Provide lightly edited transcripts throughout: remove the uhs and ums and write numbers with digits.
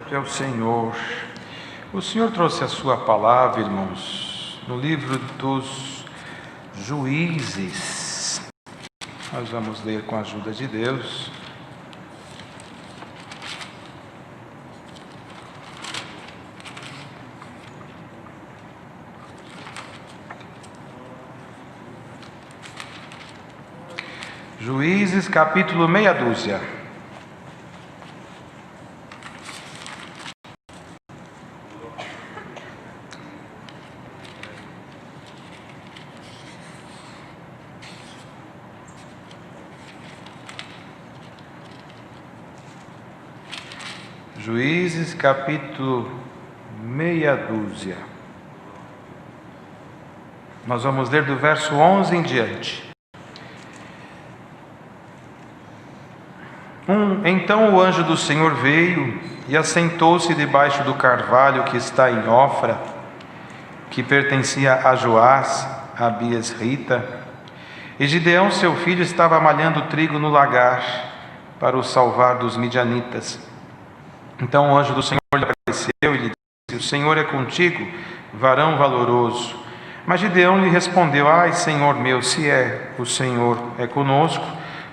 É o Senhor. O Senhor trouxe a sua palavra, irmãos, no livro dos Juízes. Nós vamos ler com a ajuda de Deus. Juízes, capítulo meia dúzia. Juízes, capítulo meia dúzia. Nós vamos ler do verso 11 em diante. Então o anjo do Senhor veio e assentou-se debaixo do carvalho que está em Ofra, que pertencia a Joás, a Abias-rita. E Gideão, seu filho, estava malhando trigo no lagar para o salvar dos midianitas. Então o anjo do Senhor lhe apareceu e lhe disse: O Senhor é contigo, varão valoroso. Mas Gideão lhe respondeu: Ai, Senhor meu, se o Senhor é conosco,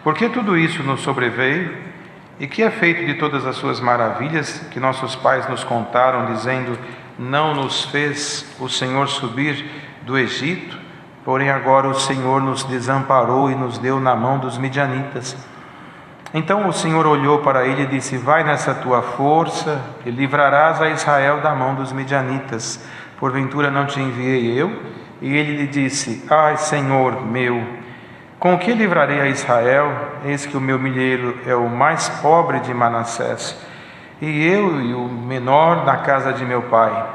por que tudo isso nos sobreveio? E que é feito de todas as suas maravilhas que nossos pais nos contaram, dizendo: Não nos fez o Senhor subir do Egito? Porém agora o Senhor nos desamparou e nos deu na mão dos midianitas. Então o Senhor olhou para ele e disse: Vai nessa tua força e livrarás a Israel da mão dos midianitas. Porventura não te enviei eu? E ele lhe disse: Ai, Senhor meu, com que livrarei a Israel? Eis que o meu milheiro é o mais pobre de Manassés, e eu e o menor na casa de meu pai.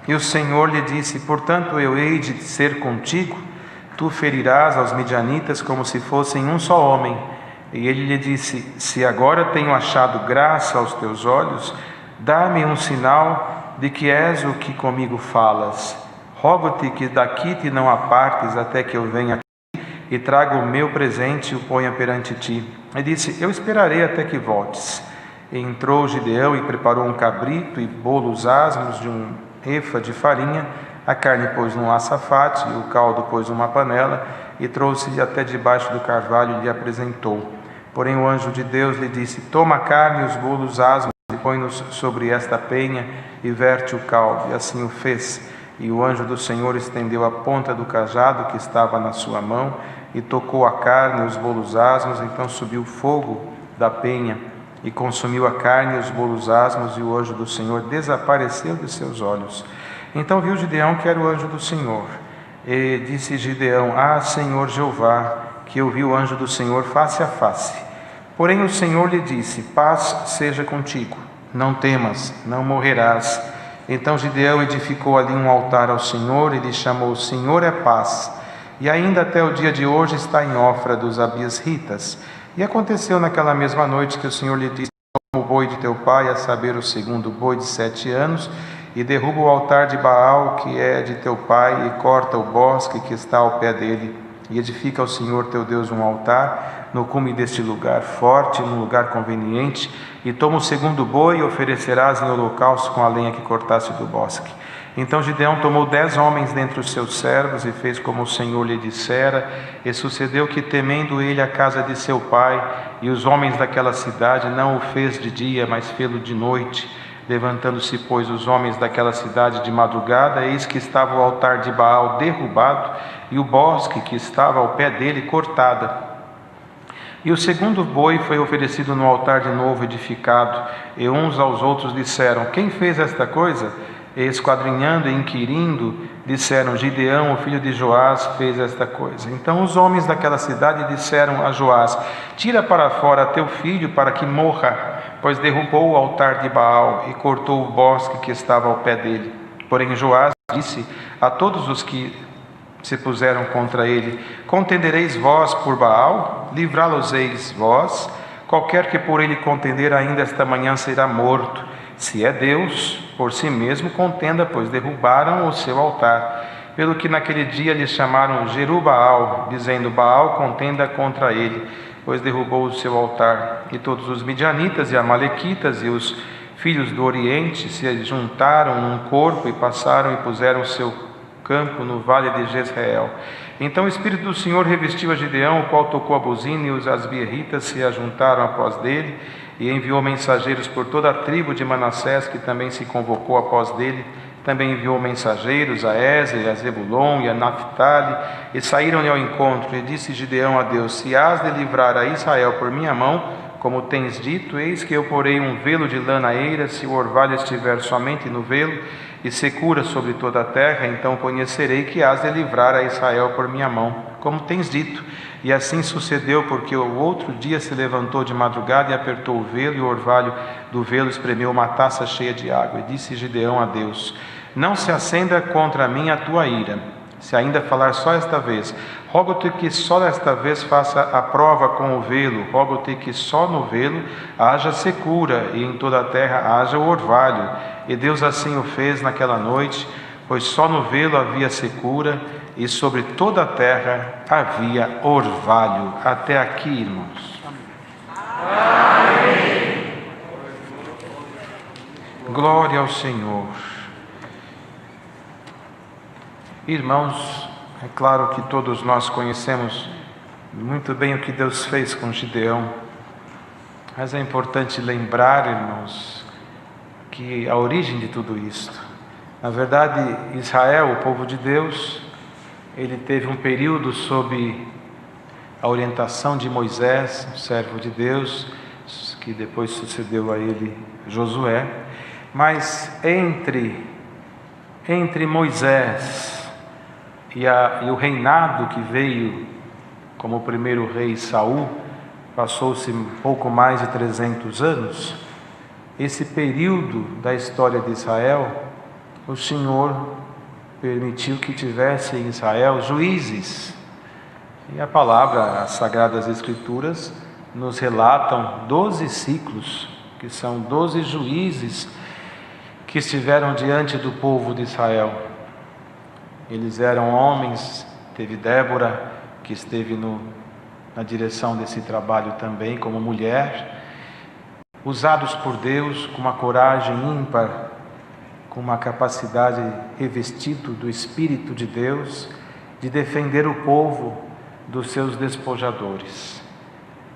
E o Senhor lhe disse: Portanto eu hei de ser contigo, tu ferirás aos midianitas como se fossem um só homem. E ele lhe disse: Se agora tenho achado graça aos teus olhos, dá-me um sinal de que és o que comigo falas. Rogo-te que daqui te não apartes até que eu venha aqui e traga o meu presente e o ponha perante ti. E disse: Eu esperarei até que voltes. E entrou Gideão e preparou um cabrito e bolos asmos de um efa de farinha. A carne pôs num açafate e o caldo pôs numa panela, e trouxe-lhe até debaixo do carvalho e lhe apresentou. Porém o anjo de Deus lhe disse: Toma a carne e os bolos asmos e põe-nos sobre esta penha e verte o caldo. E assim o fez. E o anjo do Senhor estendeu a ponta do cajado que estava na sua mão e tocou a carne e os bolos asmos. Então subiu fogo da penha e consumiu a carne e os bolos asmos, e o anjo do Senhor desapareceu de seus olhos. Então viu Gideão que era o anjo do Senhor. E disse Gideão: Ah, Senhor Jeová, que eu vi o anjo do Senhor face a face. Porém o Senhor lhe disse: Paz seja contigo, não temas, não morrerás. Então Gideão edificou ali um altar ao Senhor e lhe chamou: O Senhor é paz. E ainda até o dia de hoje está em Ofra dos Abias-ritas. E aconteceu naquela mesma noite que o Senhor lhe disse: Toma o boi de teu pai, a saber, o segundo boi de 7 anos, e derruba o altar de Baal, que é de teu pai, e corta o bosque que está ao pé dele. E edifica ao Senhor teu Deus um altar no cume deste lugar forte, num lugar conveniente, e toma o segundo boi e oferecerás em holocausto com a lenha que cortaste do bosque. Então Gideão tomou 10 homens dentre os seus servos e fez como o Senhor lhe dissera. E sucedeu que, temendo ele a casa de seu pai e os homens daquela cidade, não o fez de dia, mas fê-lo de noite. Levantando-se, pois, os homens daquela cidade de madrugada, eis que estava o altar de Baal derrubado e o bosque que estava ao pé dele cortado. E o segundo boi foi oferecido no altar de novo edificado, e uns aos outros disseram: Quem fez esta coisa? E esquadrinhando e inquirindo, disseram: Gideão, o filho de Joás, fez esta coisa. Então os homens daquela cidade disseram a Joás: Tira para fora teu filho para que morra, pois derrubou o altar de Baal e cortou o bosque que estava ao pé dele. Porém Joás disse a todos os que se puseram contra ele: Contendereis vós por Baal? Livrá-los-eis vós? Qualquer que por ele contender ainda esta manhã será morto. Se é Deus, por si mesmo contenda, pois derrubaram o seu altar. Pelo que naquele dia lhe chamaram Jerubaal, dizendo: Baal contenda contra ele, pois derrubou o seu altar. E todos os midianitas e amalequitas e os filhos do Oriente se juntaram num corpo e passaram e puseram o seu campo no vale de Jezreel. Então o Espírito do Senhor revestiu a Gideão, o qual tocou a buzina, e os asbieritas se ajuntaram após dele, e enviou mensageiros por toda a tribo de Manassés, que também se convocou após dele. Também enviou mensageiros a Ézer, a Zebulon e a Naphtali, e saíram-lhe ao encontro. E disse Gideão a Deus: se hás de livrar a Israel por minha mão, como tens dito, eis que eu porei um velo de lã na eira, se o orvalho estiver somente no velo, e secura sobre toda a terra, então conhecerei que hás de livrar a Israel por minha mão, como tens dito. E assim sucedeu, porque o outro dia se levantou de madrugada e apertou o velo, e o orvalho do velo espremeu uma taça cheia de água. E disse Gideão a Deus: não se acenda contra mim a tua ira, se ainda falar só esta vez. Rogo-te que só desta vez faça a prova com o velo. Rogo-te que só no velo haja secura, e em toda a terra haja o orvalho. E Deus assim o fez naquela noite, pois só no velo havia secura, e sobre toda a terra havia orvalho. Até aqui, irmãos. Amém. Glória ao Senhor. Irmãos, é claro que todos nós conhecemos muito bem o que Deus fez com Gideão, mas é importante lembrar, irmãos, que a origem de tudo isto, na verdade, Israel, o povo de Deus, ele teve um período sob a orientação de Moisés, servo de Deus, que depois sucedeu a ele Josué, mas entre Moisés e o reinado que veio como o primeiro rei Saul, passou-se um pouco mais de 300 anos. Esse período da história de Israel, o Senhor permitiu que tivesse em Israel juízes. E a palavra, as Sagradas Escrituras, nos relatam 12 ciclos, que são 12 juízes que estiveram diante do povo de Israel. Eles eram homens, teve Débora, que esteve na direção desse trabalho também, como mulher, usados por Deus com uma coragem ímpar, com uma capacidade revestido do Espírito de Deus, de defender o povo dos seus despojadores.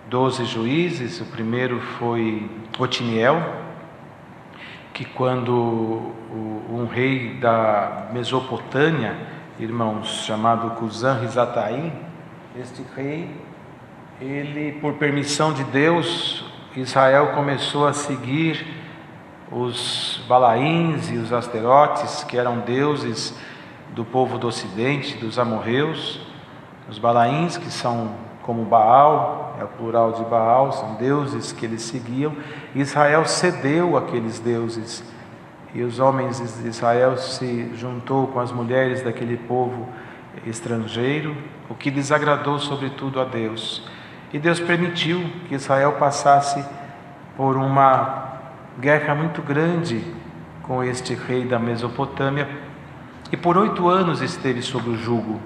12 juízes, o primeiro foi Otiniel, que quando um rei da Mesopotâmia, irmãos, chamado Cusã-Risataim, este rei, ele, por permissão de Deus, Israel começou a seguir os Balaíns e os Asterotes, que eram deuses do povo do Ocidente, dos amorreus. Os Balaíns, que são como Baal, é o plural de Baal, são deuses que eles seguiam. Israel cedeu àqueles deuses, e os homens de Israel se juntou com as mulheres daquele povo estrangeiro, o que desagradou sobretudo a Deus. E Deus permitiu que Israel passasse por uma guerra muito grande com este rei da Mesopotâmia, e por 8 anos esteve sob o jugo.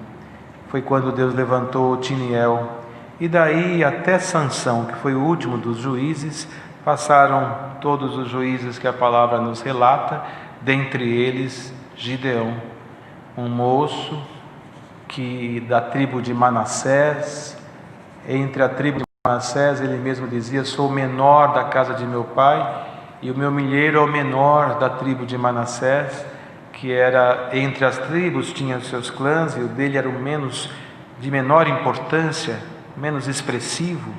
Foi quando Deus levantou Otiniel, e daí até Sansão, que foi o último dos juízes, passaram todos os juízes que a palavra nos relata, dentre eles Gideão, um moço que da tribo de Manassés. Entre a tribo de Manassés, ele mesmo dizia: sou o menor da casa de meu pai, e o meu milheiro é o menor da tribo de Manassés, que era entre as tribos, tinha os seus clãs, e o dele era o menos, de menor importância, menos expressivo.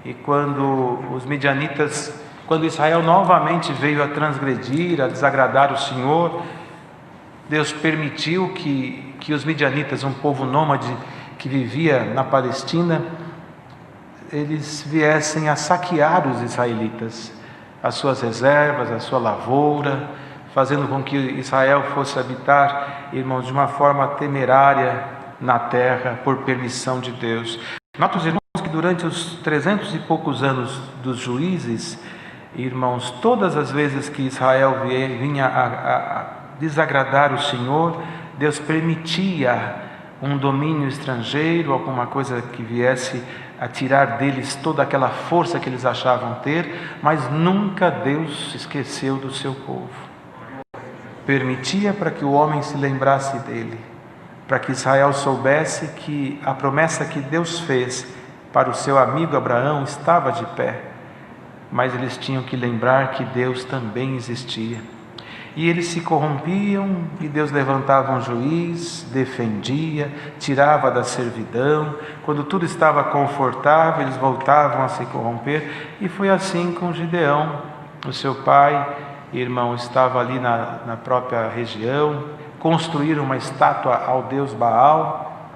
E quando os midianitas, quando Israel novamente veio a transgredir, a desagradar o Senhor, Deus permitiu que os midianitas, um povo nômade que vivia na Palestina, eles viessem a saquear os israelitas, as suas reservas, a sua lavoura, fazendo com que Israel fosse habitar, irmãos, de uma forma temerária na terra, por permissão de Deus. Notem, irmãos, que durante os 300 e poucos anos dos juízes, irmãos, todas as vezes que Israel vinha a desagradar o Senhor, Deus permitia um domínio estrangeiro, alguma coisa que viesse a tirar deles toda aquela força que eles achavam ter, mas nunca Deus se esqueceu do seu povo. Permitia para que o homem se lembrasse dele, para que Israel soubesse que a promessa que Deus fez para o seu amigo Abraão estava de pé, mas eles tinham que lembrar que Deus também existia. E eles se corrompiam, e Deus levantava um juiz, defendia, tirava da servidão. Quando tudo estava confortável, eles voltavam a se corromper. E foi assim com Gideão. O seu pai, irmão, estava ali na própria região, construíram uma estátua ao deus Baal,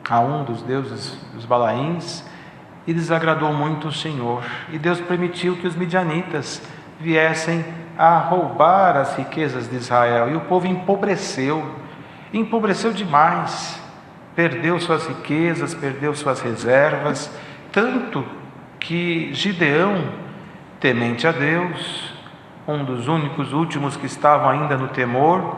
a um dos deuses dos Balaíns, e desagradou muito o Senhor. E Deus permitiu que os midianitas viessem a roubar as riquezas de Israel, e o povo empobreceu demais, perdeu suas riquezas, perdeu suas reservas, tanto que Gideão, temente a Deus, um dos únicos últimos que estavam ainda no temor,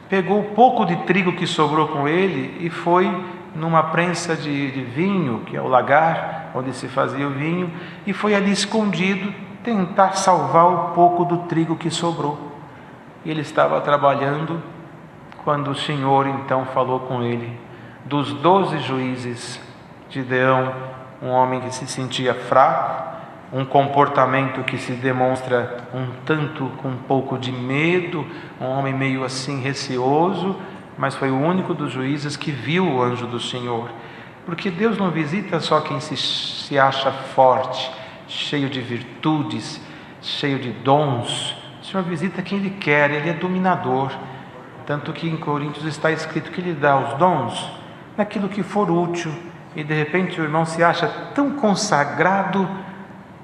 pegou o pouco de trigo que sobrou com ele e foi numa prensa de vinho, que é o lagar onde se fazia o vinho, e foi ali escondido tentar salvar o pouco do trigo que sobrou. Ele estava trabalhando quando o Senhor então falou com ele. Dos 12 juízes, Gideão, um homem que se sentia fraco, um comportamento que se demonstra com um pouco de medo, um homem meio assim receoso, mas foi o único dos juízes que viu o anjo do Senhor. Porque Deus não visita só quem se acha forte, cheio de virtudes, cheio de dons. O Senhor visita quem Ele quer, Ele é dominador. Tanto que em Coríntios está escrito que Ele dá os dons naquilo que for útil. E de repente o irmão se acha tão consagrado,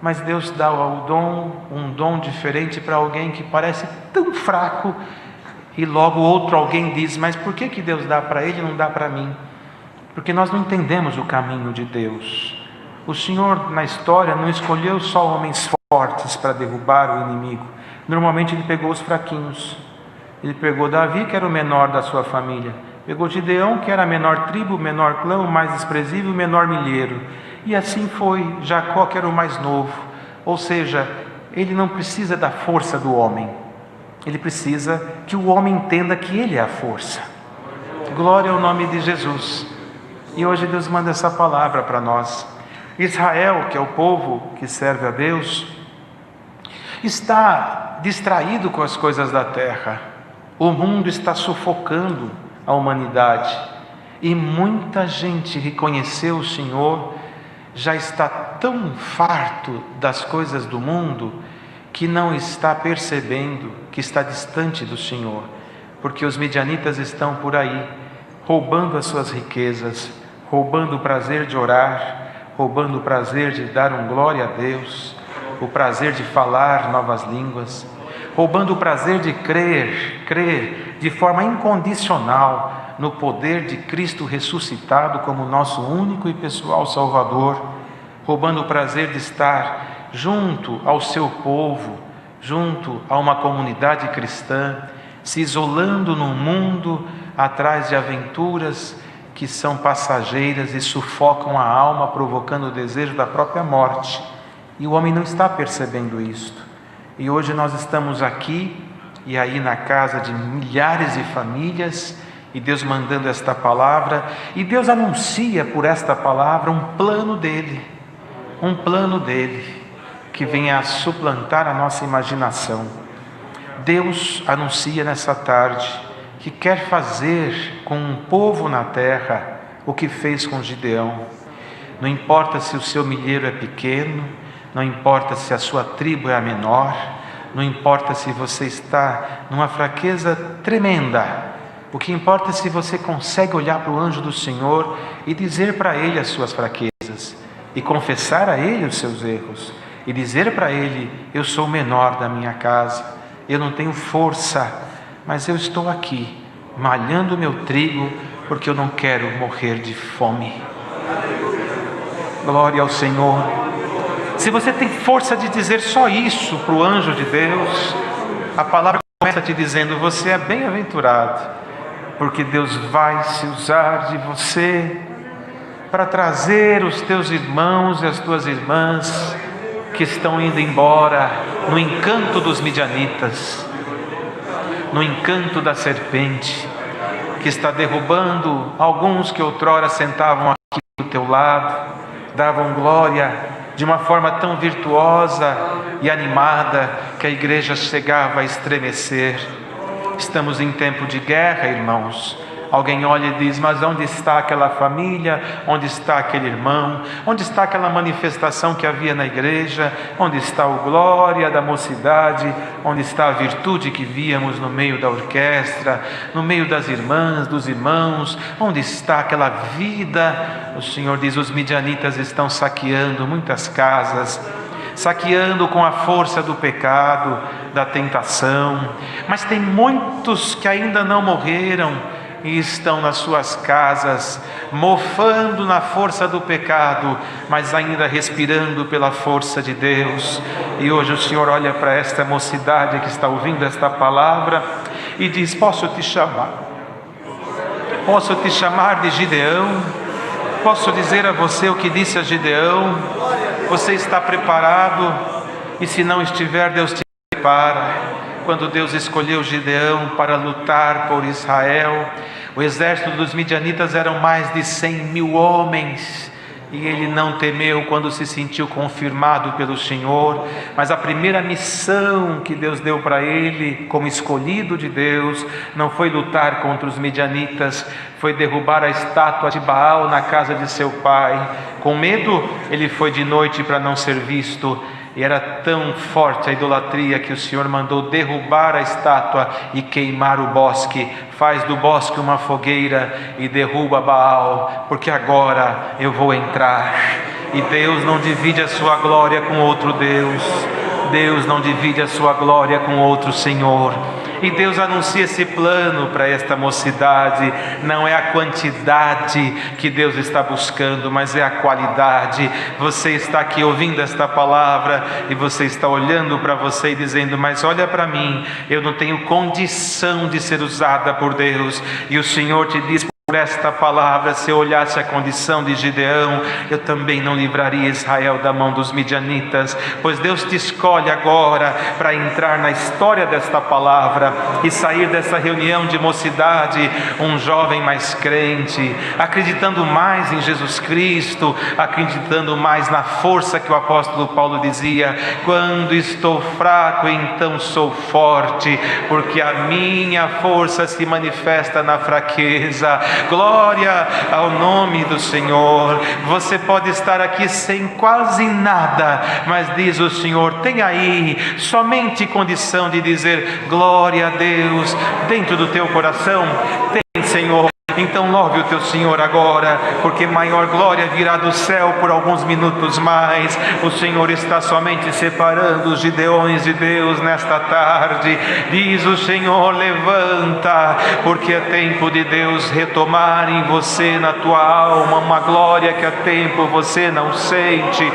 mas Deus dá um dom diferente para alguém que parece tão fraco, e logo outro alguém diz: mas por que Deus dá para ele e não dá para mim? Porque nós não entendemos o caminho de Deus. O Senhor, na história, não escolheu só homens fortes para derrubar o inimigo. Normalmente Ele pegou os fraquinhos. Ele pegou Davi, que era o menor da sua família. Pegou Gideão, que era a menor tribo, o menor clã, o mais desprezível, o menor milheiro. E assim foi Jacó, que era o mais novo. Ou seja, ele não precisa da força do homem. Ele precisa que o homem entenda que ele é a força. Glória ao nome de Jesus. E hoje Deus manda essa palavra para nós. Israel, que é o povo que serve a Deus, está distraído com as coisas da terra. O mundo está sufocando a humanidade. E muita gente reconheceu o Senhor, já está tão farto das coisas do mundo, que não está percebendo que está distante do Senhor. Porque os midianitas estão por aí, roubando as suas riquezas, roubando o prazer de orar, roubando o prazer de dar glória a Deus, o prazer de falar novas línguas, roubando o prazer de crer de forma incondicional no poder de Cristo ressuscitado como nosso único e pessoal Salvador, roubando o prazer de estar junto ao seu povo, junto a uma comunidade cristã, se isolando num mundo atrás de aventuras que são passageiras e sufocam a alma, provocando o desejo da própria morte. E o homem não está percebendo isto. E hoje nós estamos aqui e aí na casa de milhares de famílias, e Deus mandando esta palavra, e Deus anuncia por esta palavra um plano dele, que vem a suplantar a nossa imaginação. Deus anuncia nessa tarde que quer fazer com um povo na terra o que fez com Gideão. Não importa se o seu milheiro é pequeno, não importa se a sua tribo é a menor, não importa se você está numa fraqueza tremenda. O que importa é se você consegue olhar para o anjo do Senhor e dizer para ele as suas fraquezas, e confessar a ele os seus erros, e dizer para ele: eu sou o menor da minha casa, eu não tenho força, mas eu estou aqui, malhando o meu trigo, porque eu não quero morrer de fome. Glória ao Senhor. Se você tem força de dizer só isso para o anjo de Deus, a palavra começa te dizendo: você é bem-aventurado, porque Deus vai se usar de você para trazer os teus irmãos e as tuas irmãs que estão indo embora no encanto dos midianitas, no encanto da serpente, que está derrubando alguns que outrora sentavam aqui do teu lado, davam glória de uma forma tão virtuosa e animada que a igreja chegava a estremecer. Estamos em tempo de guerra, irmãos. Alguém olha e diz: mas onde está aquela família? Onde está aquele irmão? Onde está aquela manifestação que havia na igreja? Onde está o glória da mocidade? Onde está a virtude que víamos no meio da orquestra, no meio das irmãs, dos irmãos? Onde está aquela vida? O Senhor diz: os midianitas estão saqueando muitas casas, saqueando com a força do pecado, da tentação. Mas tem muitos que ainda não morreram e estão nas suas casas, mofando na força do pecado, mas ainda respirando pela força de Deus. E hoje o Senhor olha para esta mocidade que está ouvindo esta palavra e diz: posso te chamar? Posso te chamar de Gideão? Posso dizer a você o que disse a Gideão? Você está preparado? E se não estiver, Deus te prepara. Quando Deus escolheu Gideão para lutar por Israel, o exército dos midianitas eram mais de 100.000 homens, e ele não temeu quando se sentiu confirmado pelo Senhor. Mas a primeira missão que Deus deu para ele, como escolhido de Deus, não foi lutar contra os midianitas, foi derrubar a estátua de Baal na casa de seu pai. Com medo, ele foi de noite para não ser visto. E era tão forte a idolatria que o Senhor mandou derrubar a estátua e queimar o bosque. Faz do bosque uma fogueira e derruba Baal, porque agora eu vou entrar. E Deus não divide a sua glória com outro Deus. Deus não divide a sua glória com outro Senhor. E Deus anuncia esse plano para esta mocidade. Não é a quantidade que Deus está buscando, mas é a qualidade. Você está aqui ouvindo esta palavra e você está olhando para você e dizendo: mas olha para mim, eu não tenho condição de ser usada por Deus. E o Senhor te diz por esta palavra: se eu olhasse a condição de Gideão, eu também não livraria Israel da mão dos midianitas. Pois Deus te escolhe agora para entrar na história desta palavra e sair dessa reunião de mocidade um jovem mais crente, acreditando mais em Jesus Cristo, acreditando mais na força que o apóstolo Paulo dizia: quando estou fraco, então sou forte, porque a minha força se manifesta na fraqueza. Glória ao nome do Senhor. Você pode estar aqui sem quase nada, mas diz o Senhor: tem aí somente condição de dizer glória a Deus dentro do teu coração. Tem, Senhor. Então louve o teu Senhor agora, porque maior glória virá do céu por alguns minutos mais. O Senhor está somente separando os gideões de Deus nesta tarde. Diz o Senhor: levanta, porque é tempo de Deus retomar em você, na tua alma, uma glória que há tempo você não sente.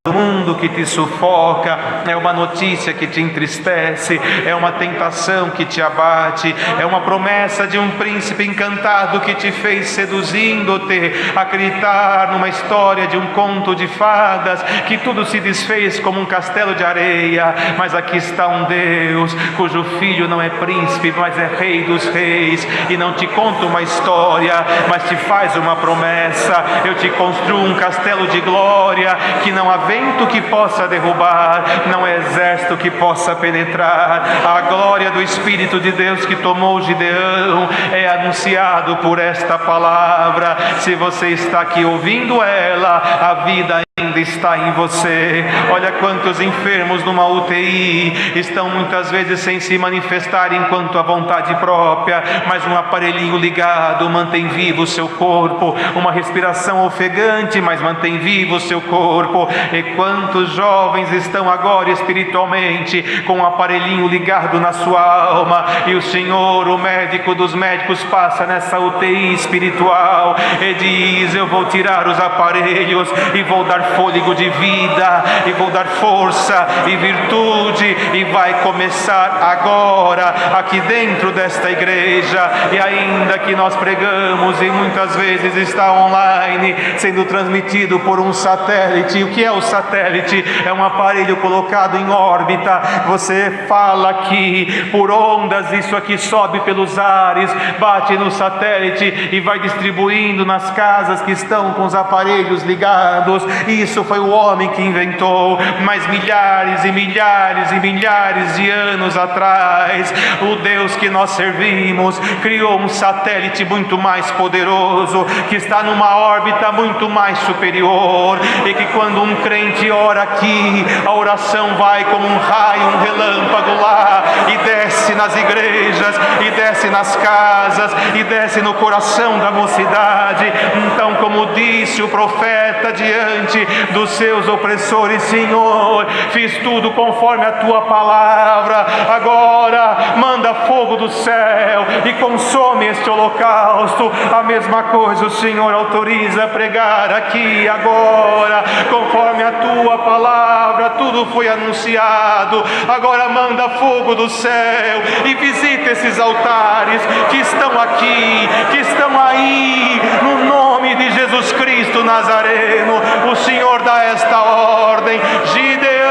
Do mundo que te sufoca, é uma notícia que te entristece, é uma tentação que te abate, é uma promessa de um príncipe encantado que te fez, seduzindo-te a acreditar numa história de um conto de fadas, que tudo se desfez como um castelo de areia. Mas aqui está um Deus cujo filho não é príncipe, mas é rei dos reis, e não te conta uma história, mas te faz uma promessa: eu te construo um castelo de glória que não há vento que possa derrubar, não é exército que possa penetrar. A glória do Espírito de Deus que tomou Gideão é anunciado por esta palavra. Se você está aqui ouvindo ela, a vida ainda está em você. Olha quantos enfermos numa UTI estão muitas vezes sem se manifestar enquanto a vontade própria, mas um aparelhinho ligado mantém vivo o seu corpo, uma respiração ofegante, mas mantém vivo o seu corpo. E quantos Quantos jovens estão agora espiritualmente com um aparelhinho ligado na sua alma, e o Senhor, o médico dos médicos, passa nessa UTI espiritual e diz: eu vou tirar os aparelhos e vou dar fôlego de vida, e vou dar força e virtude, e vai começar agora aqui dentro desta igreja. E ainda que nós pregamos e muitas vezes está online, sendo transmitido por um satélite. O que é o satélite? É um aparelho colocado em órbita. Você fala aqui por ondas, isso aqui sobe pelos ares, bate no satélite e vai distribuindo nas casas que estão com os aparelhos ligados. Isso foi o homem que inventou, mas milhares e milhares e milhares de anos atrás, o Deus que nós servimos criou um satélite muito mais poderoso, que está numa órbita muito mais superior, e que quando um crente ora aqui, a oração vai como um raio, um relâmpago lá, e desce nas igrejas, e desce nas casas, e desce no coração da mocidade. Então, como disse o profeta diante dos seus opressores: Senhor, fiz tudo conforme a tua palavra, agora manda fogo do céu e consome este holocausto. A mesma coisa o Senhor autoriza a pregar aqui agora, conforme a tua palavra, tudo foi anunciado. Agora manda fogo do céu e visita esses altares que estão aqui, que estão aí, no nome de Jesus Cristo Nazareno. O Senhor dá esta ordem: Gideão,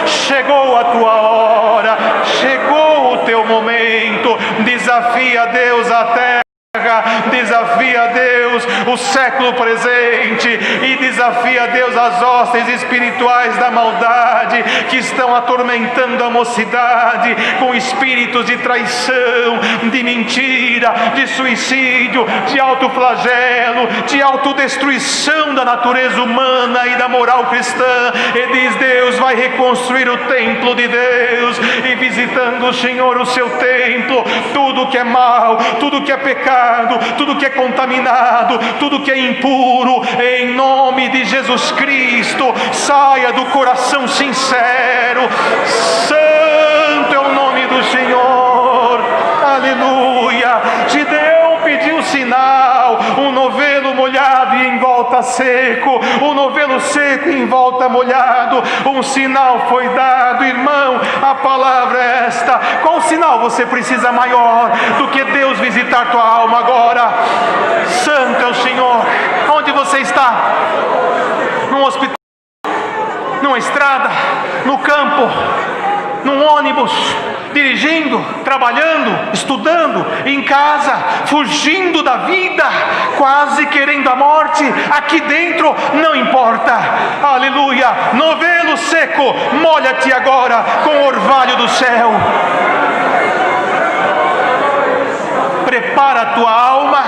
chegou a tua hora, chegou o teu momento. Desafia Deus a terra, desafia a Deus o século presente, e desafia a Deus as hostes espirituais da maldade que estão atormentando a mocidade com espíritos de traição, de mentira, de suicídio, de autoflagelo, de autodestruição da natureza humana e da moral cristã. E diz: Deus vai reconstruir o templo de Deus, e visitando o Senhor o seu templo, tudo que é mal, tudo que é pecado, tudo que é contaminado, tudo que é impuro, em nome de Jesus Cristo, saia do coração sincero. Santo é o nome do Senhor, aleluia. Gideão pediu sinal: um novelo molhado e em volta seco, um novelo seco e em volta molhado. Um sinal foi dado, irmão. A palavra é esta. Qual sinal você precisa maior do que Deus visitar tua alma agora? Santo é o Senhor. Onde você está? Num hospital, numa estrada, no campo, num ônibus, dirigindo, trabalhando, estudando, em casa, fugindo da vida, quase querendo a morte. Aqui dentro não importa, aleluia. Novelo seco, molha-te agora com o orvalho do céu. Prepara a tua alma,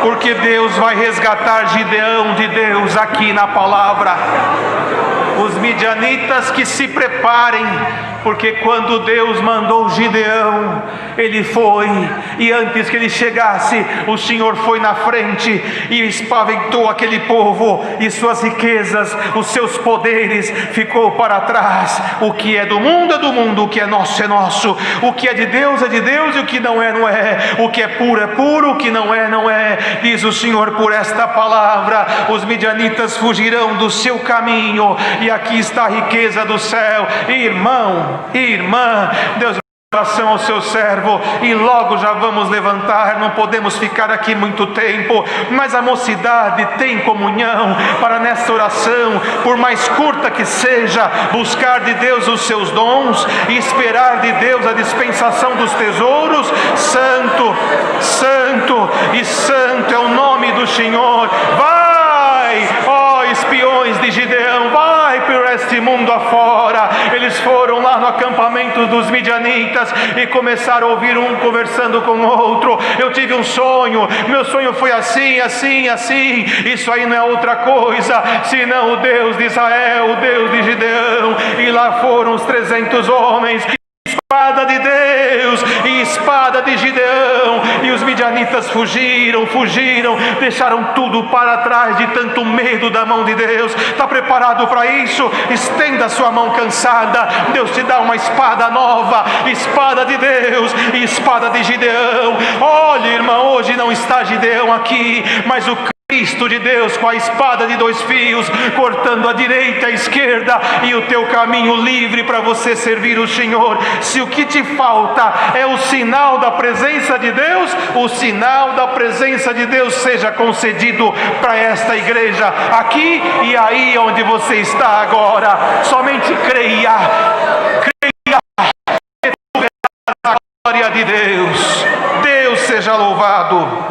porque Deus vai resgatar Gideão de Deus aqui na palavra. Os midianitas que se preparem, porque quando Deus mandou Gideão, ele foi, e antes que ele chegasse, o Senhor foi na frente e espaventou aquele povo, e suas riquezas, os seus poderes ficou para trás. O que é do mundo é do mundo, o que é nosso é nosso, o que é de Deus, e o que não é, não é, o que é puro, o que não é, não é. Diz o Senhor: por esta palavra os midianitas fugirão do seu caminho, e aqui está a riqueza do céu. Irmão, irmã, Deus, oração ao seu servo, e logo já vamos levantar. Não podemos ficar aqui muito tempo, mas a mocidade tem comunhão para nessa oração, por mais curta que seja, buscar de Deus os seus dons e esperar de Deus a dispensação dos tesouros. Santo, santo e santo é o nome do Senhor. Vai, ó espiões de Gideão, vai por este mundo afora. Eles foram lá no acampamento dos midianitas e começaram a ouvir um conversando com o outro: eu tive um sonho, meu sonho foi assim, assim, assim. Isso aí não é outra coisa senão o Deus de Israel, o Deus de Gideão. E lá foram os 300 homens, espada de Deus e espada de Gideão. E os midianitas fugiram, deixaram tudo para trás de tanto medo da mão de Deus. Está preparado para isso? Estenda a sua mão cansada. Deus te dá uma espada nova, espada de Deus e espada de Gideão. Olha, irmão, hoje não está Gideão aqui, mas o Cristo de Deus com a espada de 2 fios, cortando a direita e a esquerda, e o teu caminho livre para você servir o Senhor. Se o que te falta é o sinal da presença de Deus, o sinal da presença de Deus seja concedido para esta igreja, aqui e aí onde você está agora. Somente creia que tu verás a glória de Deus. Deus seja louvado.